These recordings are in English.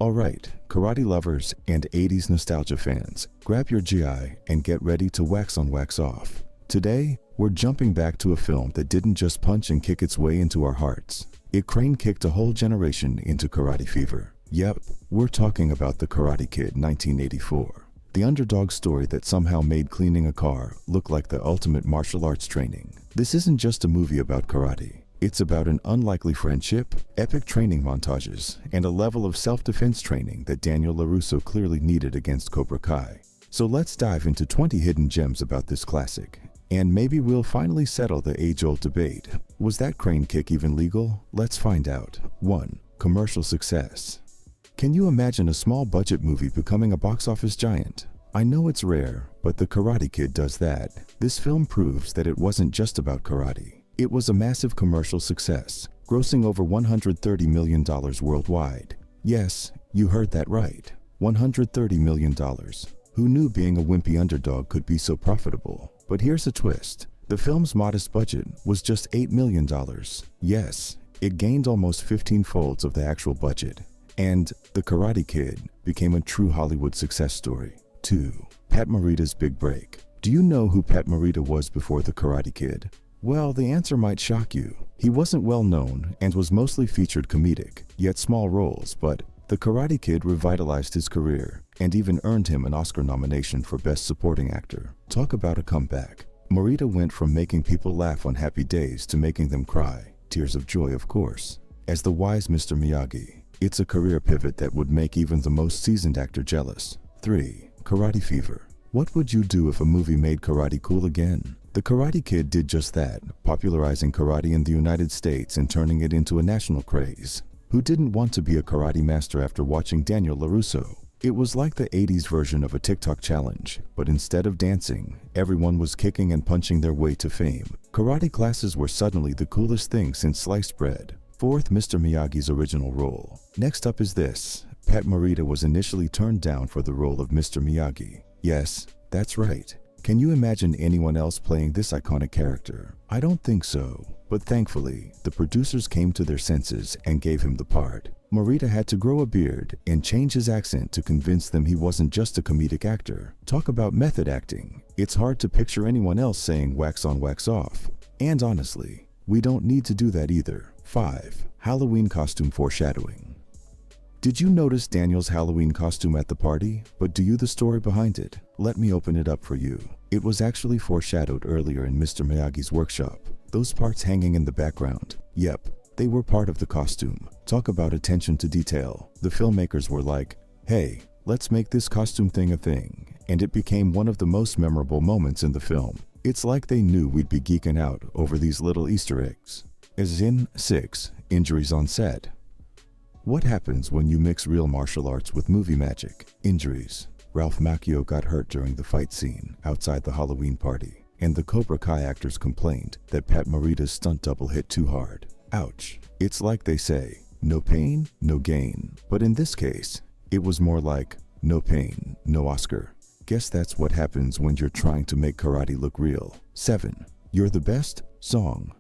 Alright, karate lovers and 80s nostalgia fans, grab your GI and get ready to wax on wax off. Today, we're jumping back to a film that didn't just punch and kick its way into our hearts. It crane kicked a whole generation into karate fever. Yep, we're talking about The Karate Kid 1984. The underdog story that somehow made cleaning a car look like the ultimate martial arts training. This isn't just a movie about karate. It's about an unlikely friendship, epic training montages, and a level of self-defense training that Daniel LaRusso clearly needed against Cobra Kai. So let's dive into 20 hidden gems about this classic. And maybe we'll finally settle the age-old debate. Was that crane kick even legal? Let's find out. 1. Commercial success. Can you imagine a small-budget movie becoming a box office giant? I know it's rare, but The Karate Kid does that. This film proves that it wasn't just about karate. It was a massive commercial success, grossing over $130 million worldwide. Yes, you heard that right. $130 million. Who knew being a wimpy underdog could be so profitable? But here's a twist. The film's modest budget was just $8 million. Yes, it gained almost 15 folds of the actual budget. And The Karate Kid became a true Hollywood success story. 2. Pat Morita's big break. Do you know who Pat Morita was before The Karate Kid? Well, the answer might shock you. He wasn't well known and was mostly featured comedic, yet small roles, but The Karate Kid revitalized his career and even earned him an Oscar nomination for Best Supporting Actor. Talk about a comeback. Morita went from making people laugh on happy days to making them cry. Tears of joy, of course. As the wise Mr. Miyagi, it's a career pivot that would make even the most seasoned actor jealous. 3. Karate fever. What would you do if a movie made karate cool again? The Karate Kid did just that, popularizing karate in the United States and turning it into a national craze. Who didn't want to be a karate master after watching Daniel LaRusso? It was like the 80s version of a TikTok challenge, but instead of dancing, everyone was kicking and punching their way to fame. Karate classes were suddenly the coolest thing since sliced bread. 4th, Mr. Miyagi's original role. Next up is this. Pat Morita was initially turned down for the role of Mr. Miyagi. Yes, that's right. Can you imagine anyone else playing this iconic character? I don't think so, but thankfully, the producers came to their senses and gave him the part. Morita had to grow a beard and change his accent to convince them he wasn't just a comedic actor. Talk about method acting. It's hard to picture anyone else saying wax on, wax off. And honestly, we don't need to do that either. 5. Halloween costume foreshadowing. Did you notice Daniel's Halloween costume at the party? But do you the story behind it? Let me open it up for you. It was actually foreshadowed earlier in Mr. Miyagi's workshop. Those parts hanging in the background. Yep, they were part of the costume. Talk about attention to detail. The filmmakers were like, hey, let's make this costume thing a thing. And it became one of the most memorable moments in the film. It's like they knew we'd be geeking out over these little Easter eggs. As in 6. Injuries on set. What happens when you mix real martial arts with movie magic? Injuries. Ralph Macchio got hurt during the fight scene outside the Halloween party, and the Cobra Kai actors complained that Pat Morita's stunt double hit too hard. Ouch. It's like they say, no pain, no gain. But in this case, it was more like, no pain, no Oscar. Guess that's what happens when you're trying to make karate look real. 7. You're the Best song.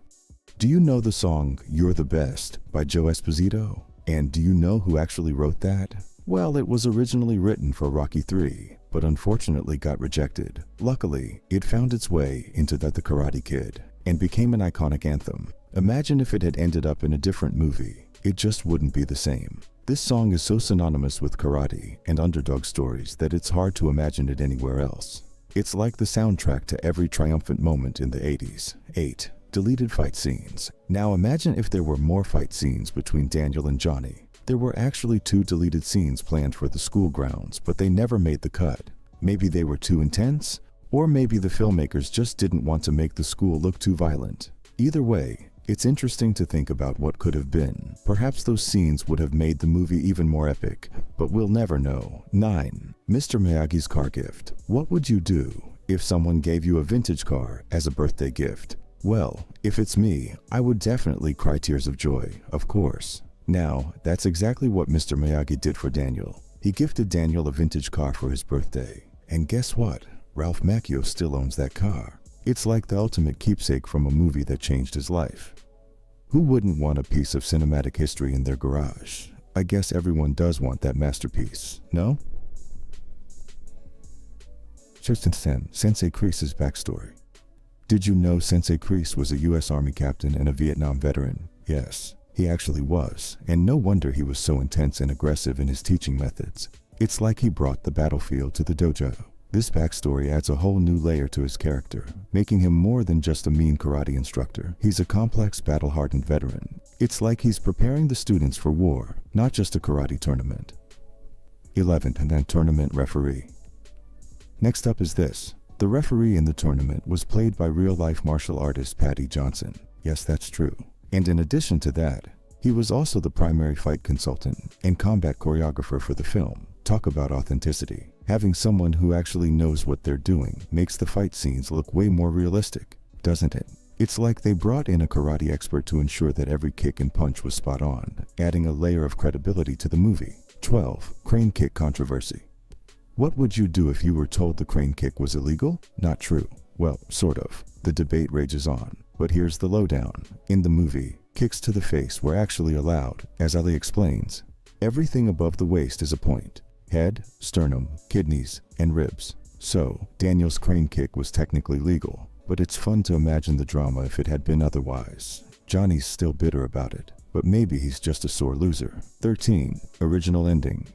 Do you know the song You're the Best by Joe Esposito? And do you know who actually wrote that? Well, it was originally written for Rocky III, but unfortunately got rejected. Luckily, it found its way into The Karate Kid and became an iconic anthem. Imagine if it had ended up in a different movie. It just wouldn't be the same. This song is so synonymous with karate and underdog stories that it's hard to imagine it anywhere else. It's like the soundtrack to every triumphant moment in the 80s. 8. Deleted fight scenes. Now imagine if there were more fight scenes between Daniel and Johnny. There were actually 2 deleted scenes planned for the school grounds, but they never made the cut. Maybe they were too intense, or maybe the filmmakers just didn't want to make the school look too violent. Either way, it's interesting to think about what could have been. Perhaps those scenes would have made the movie even more epic, but we'll never know. 9. Mr. Miyagi's car gift. What would you do if someone gave you a vintage car as a birthday gift? Well, if it's me, I would definitely cry tears of joy, of course. Now, that's exactly what Mr. Miyagi did for Daniel. He gifted Daniel a vintage car for his birthday. And guess what? Ralph Macchio still owns that car. It's like the ultimate keepsake from a movie that changed his life. Who wouldn't want a piece of cinematic history in their garage? I guess everyone does want that masterpiece, no? Sensei Kreese's backstory. Did you know Sensei Kreese was a U.S. Army captain and a Vietnam veteran? Yes, he actually was, and no wonder he was so intense and aggressive in his teaching methods. It's like he brought the battlefield to the dojo. This backstory adds a whole new layer to his character, making him more than just a mean karate instructor. He's a complex, battle-hardened veteran. It's like he's preparing the students for war, not just a karate tournament. 11th and then tournament referee. Next up is this. The referee in the tournament was played by real-life martial artist Patty Johnson. Yes, that's true. And in addition to that, he was also the primary fight consultant and combat choreographer for the film. Talk about authenticity. Having someone who actually knows what they're doing makes the fight scenes look way more realistic, doesn't it? It's like they brought in a karate expert to ensure that every kick and punch was spot on, adding a layer of credibility to the movie. 12. Crane kick controversy. What would you do if you were told the crane kick was illegal? Not true. Well, sort of. The debate rages on. But here's the lowdown. In the movie, kicks to the face were actually allowed. As Ali explains, everything above the waist is a point. Head, sternum, kidneys, and ribs. So, Daniel's crane kick was technically legal, but it's fun to imagine the drama if it had been otherwise. Johnny's still bitter about it, but maybe he's just a sore loser. 13. Original ending.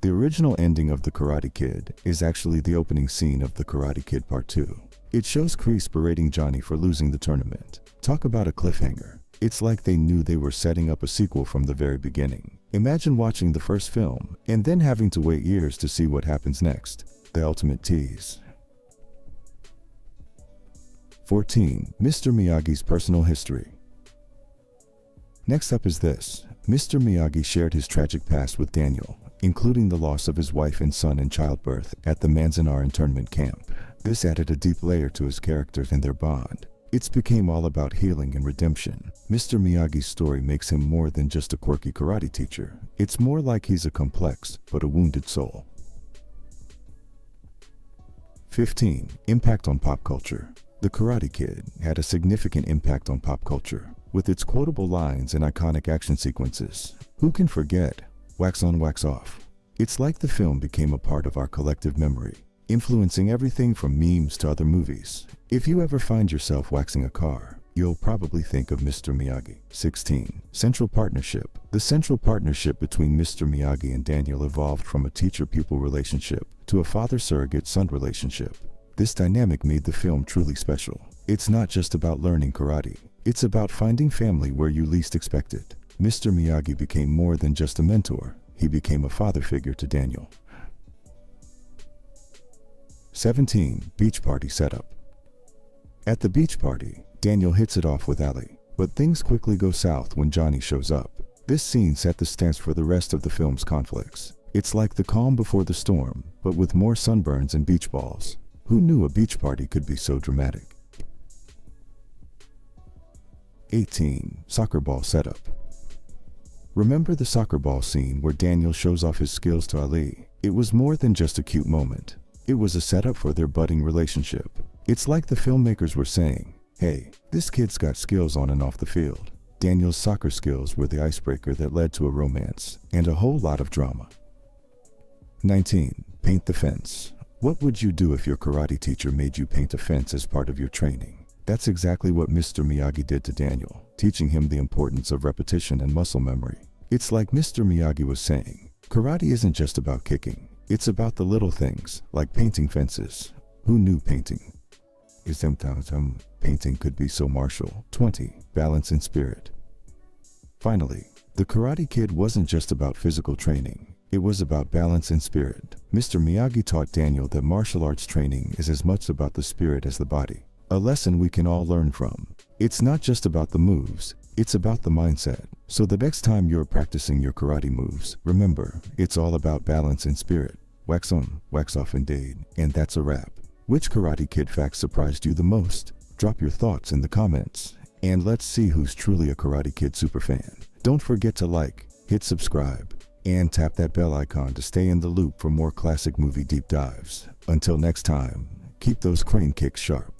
The original ending of The Karate Kid is actually the opening scene of The Karate Kid Part 2. It shows Kreese berating Johnny for losing the tournament. Talk about a cliffhanger. It's like they knew they were setting up a sequel from the very beginning. Imagine watching the first film and then having to wait years to see what happens next. The ultimate tease. 14. Mr. Miyagi's personal history. Next up is this. Mr. Miyagi shared his tragic past with Daniel, including the loss of his wife and son in childbirth at the Manzanar internment camp. This added a deep layer to his characters and their bond. It's became all about healing and redemption. Mr. Miyagi's story makes him more than just a quirky karate teacher. It's more like he's a complex, but a wounded soul. 15. Impact on pop culture. The Karate Kid had a significant impact on pop culture, with its quotable lines and iconic action sequences. Who can forget wax on, wax off? It's like the film became a part of our collective memory, influencing everything from memes to other movies. If you ever find yourself waxing a car, you'll probably think of Mr. Miyagi. 16. Central partnership. The central partnership between Mr. Miyagi and Daniel evolved from a teacher-pupil relationship to a father-surrogate-son relationship. This dynamic made the film truly special. It's not just about learning karate. It's about finding family where you least expect it. Mr. Miyagi became more than just a mentor. He became a father figure to Daniel. 17. Beach party setup. At the beach party, Daniel hits it off with Ali, but things quickly go south when Johnny shows up. This scene set the stance for the rest of the film's conflicts. It's like the calm before the storm, but with more sunburns and beach balls. Who knew a beach party could be so dramatic? 18. Soccer ball setup. Remember the soccer ball scene where Daniel shows off his skills to Ali? It was more than just a cute moment. It was a setup for their budding relationship. It's like the filmmakers were saying, hey, this kid's got skills on and off the field. Daniel's soccer skills were the icebreaker that led to a romance and a whole lot of drama. 19. Paint the fence. What would you do if your karate teacher made you paint a fence as part of your training? That's exactly what Mr. Miyagi did to Daniel, teaching him the importance of repetition and muscle memory. It's like Mr. Miyagi was saying, karate isn't just about kicking. It's about the little things, like painting fences. Who knew painting? Painting could be so martial. 20. Balance and spirit. Finally, The Karate Kid wasn't just about physical training. It was about balance and spirit. Mr. Miyagi taught Daniel that martial arts training is as much about the spirit as the body. A lesson we can all learn from. It's not just about the moves, it's about the mindset. So the next time you're practicing your karate moves, remember, it's all about balance and spirit. Wax on, wax off indeed. And that's a wrap. Which Karate Kid fact surprised you the most? Drop your thoughts in the comments. And let's see who's truly a Karate Kid superfan. Don't forget to like, hit subscribe, and tap that bell icon to stay in the loop for more classic movie deep dives. Until next time, keep those crane kicks sharp.